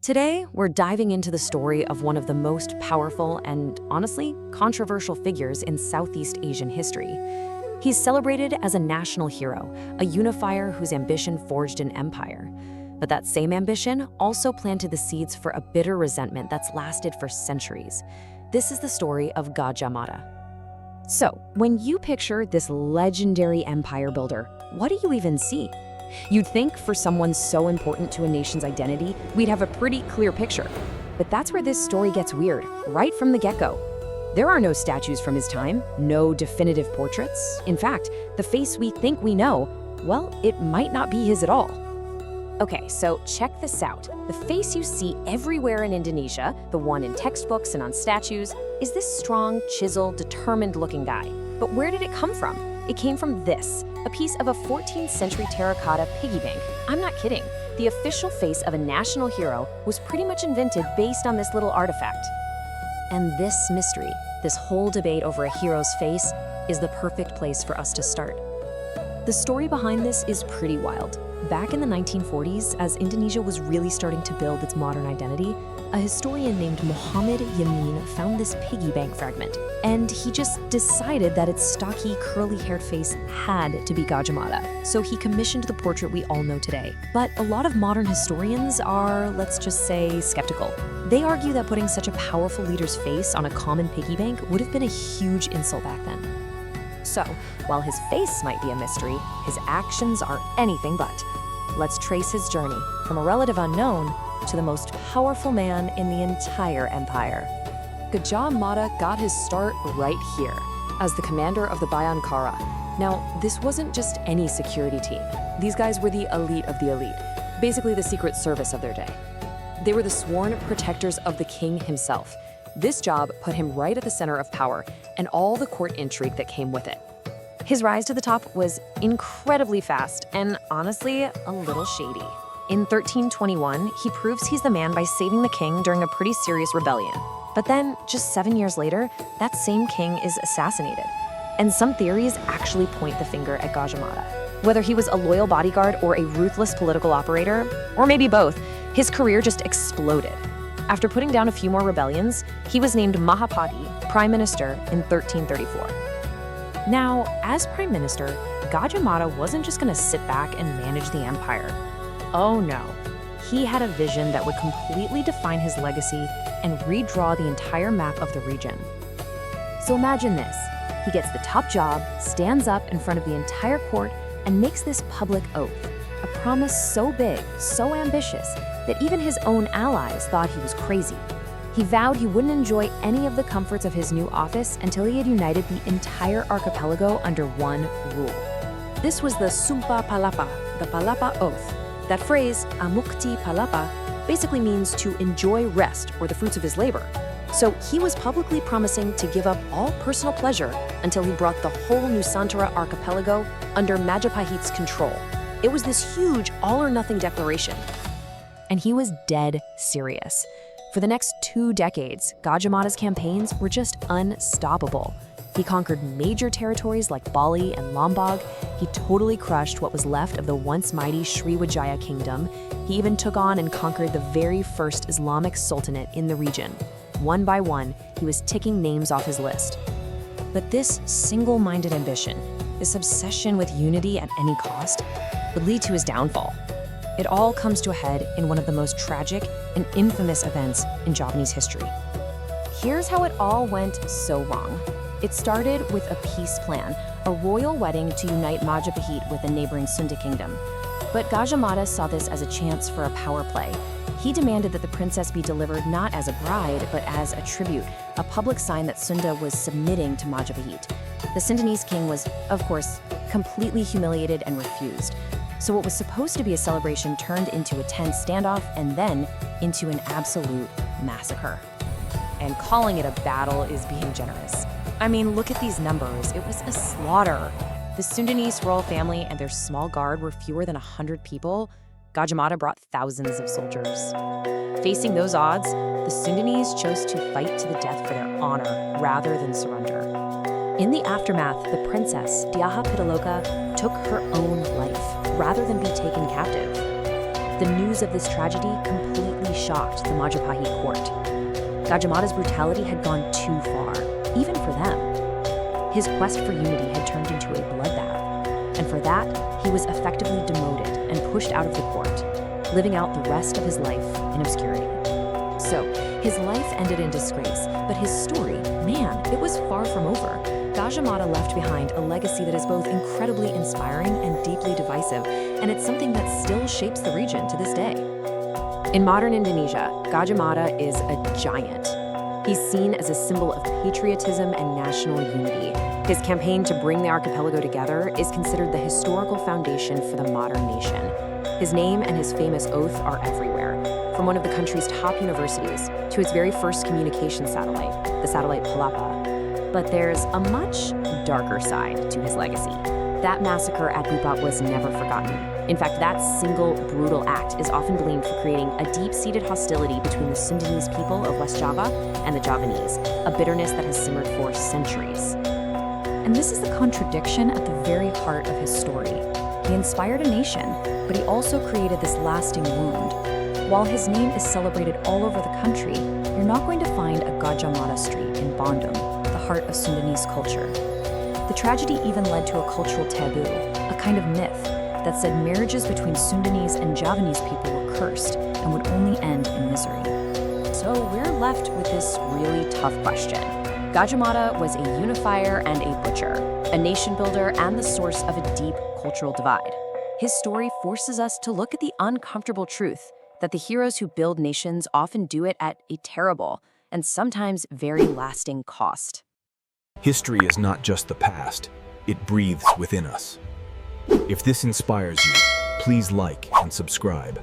Today, we're diving into the story of one of the most powerful and, honestly, controversial figures in Southeast Asian history. He's celebrated as a national hero, a unifier whose ambition forged an empire. But that same ambition also planted the seeds for a bitter resentment that's lasted for centuries. This is the story of Gajah Mada. So, when you picture this legendary empire builder, what do you even see? You'd think for someone so important to a nation's identity, we'd have a pretty clear picture. But that's where this story gets weird, right from the get-go. There are no statues from his time, no definitive portraits. In fact, the face we think we know, well, it might not be his at all. Okay, so check this out. The face you see everywhere in Indonesia, the one in textbooks and on statues, is this strong, chiseled, determined-looking guy. But where did it come from? It came from this, a piece of a 14th century terracotta piggy bank. I'm not kidding. The official face of a national hero was pretty much invented based on this little artifact. And this mystery, this whole debate over a hero's face, is the perfect place for us to start. The story behind this is pretty wild. Back in the 1940s, as Indonesia was really starting to build its modern identity, a historian named Muhammad Yamin found this piggy bank fragment. And he just decided that its stocky, curly-haired face had to be Gajah Mada. So he commissioned the portrait we all know today. But a lot of modern historians are, let's just say, skeptical. They argue that putting such a powerful leader's face on a common piggy bank would have been a huge insult back then. So, while his face might be a mystery, his actions are anything but. Let's trace his journey from a relative unknown to the most powerful man in the entire empire. Gajah Mada got his start right here, as the commander of the Bayangkara. Now, this wasn't just any security team. These guys were the elite of the elite, basically the secret service of their day. They were the sworn protectors of the king himself. This job put him right at the center of power and all the court intrigue that came with it. His rise to the top was incredibly fast and, honestly, a little shady. In 1321, he proves he's the man by saving the king during a pretty serious rebellion. But then, just 7 years later, that same king is assassinated. And some theories actually point the finger at Gajah Mada. Whether he was a loyal bodyguard or a ruthless political operator, or maybe both, his career just exploded. After putting down a few more rebellions, he was named Mahapatih, prime minister, in 1334. Now, as prime minister, Gajah Mada wasn't just going to sit back and manage the empire. Oh no. He had a vision that would completely define his legacy and redraw the entire map of the region. So imagine this. He gets the top job, stands up in front of the entire court, and makes this public oath. A promise so big, so ambitious, that even his own allies thought he was crazy. He vowed he wouldn't enjoy any of the comforts of his new office until he had united the entire archipelago under one rule. This was the Sumpah Palapa, the Palapa Oath. That phrase, amukti palapa, basically means to enjoy rest or the fruits of his labor. So he was publicly promising to give up all personal pleasure until he brought the whole Nusantara archipelago under Majapahit's control. It was this huge all-or-nothing declaration. And he was dead serious. For the next 2 decades, Gajah Mada's campaigns were just unstoppable. He conquered major territories like Bali and Lombok. He totally crushed what was left of the once mighty Sriwijaya kingdom. He even took on and conquered the very first Islamic sultanate in the region. One by one, he was ticking names off his list. But this single-minded ambition, this obsession with unity at any cost, would lead to his downfall. It all comes to a head in one of the most tragic and infamous events in Javanese history. Here's how it all went so wrong. It started with a peace plan, a royal wedding to unite Majapahit with the neighboring Sunda kingdom. But Gajah Mada saw this as a chance for a power play. He demanded that the princess be delivered not as a bride, but as a tribute, a public sign that Sunda was submitting to Majapahit. The Sundanese king was, of course, completely humiliated and refused. So what was supposed to be a celebration turned into a tense standoff and then into an absolute massacre. And calling it a battle is being generous. I mean, look at these numbers. It was a slaughter. The Sundanese royal family and their small guard were fewer than 100 people. Gajah Mada brought thousands of soldiers. Facing those odds, the Sundanese chose to fight to the death for their honor rather than surrender. In the aftermath, the Princess Dyah Pitaloka took her own life rather than be taken captive. The news of this tragedy completely shocked the Majapahit court. Gajah Mada's brutality had gone too far, even for them. His quest for unity had turned into a bloodbath, and for that, he was effectively demoted and pushed out of the court, living out the rest of his life in obscurity. So, his life ended in disgrace, but his story, man, it was far from over. Gajah Mada left behind a legacy that is both incredibly inspiring and deeply divisive, and it's something that still shapes the region to this day. In modern Indonesia, Gajah Mada is a giant. He's seen as a symbol of patriotism and national unity. His campaign to bring the archipelago together is considered the historical foundation for the modern nation. His name and his famous oath are everywhere, from one of the country's top universities to its very first communication satellite, the satellite Palapa. But there's a much darker side to his legacy. That massacre at Bubat was never forgotten. In fact, that single brutal act is often blamed for creating a deep-seated hostility between the Sundanese people of West Java and the Javanese, a bitterness that has simmered for centuries. And this is the contradiction at the very heart of his story. He inspired a nation, but he also created this lasting wound. While his name is celebrated all over the country, you're not going to find a Gajah Mada street in Bandung, the heart of Sundanese culture. The tragedy even led to a cultural taboo, a kind of myth that said marriages between Sundanese and Javanese people were cursed and would only end in misery. So we're left with this really tough question. Gajah Mada was a unifier and a butcher, a nation builder and the source of a deep cultural divide. His story forces us to look at the uncomfortable truth that the heroes who build nations often do it at a terrible and sometimes very lasting cost. History is not just the past, it breathes within us. If this inspires you, please like and subscribe.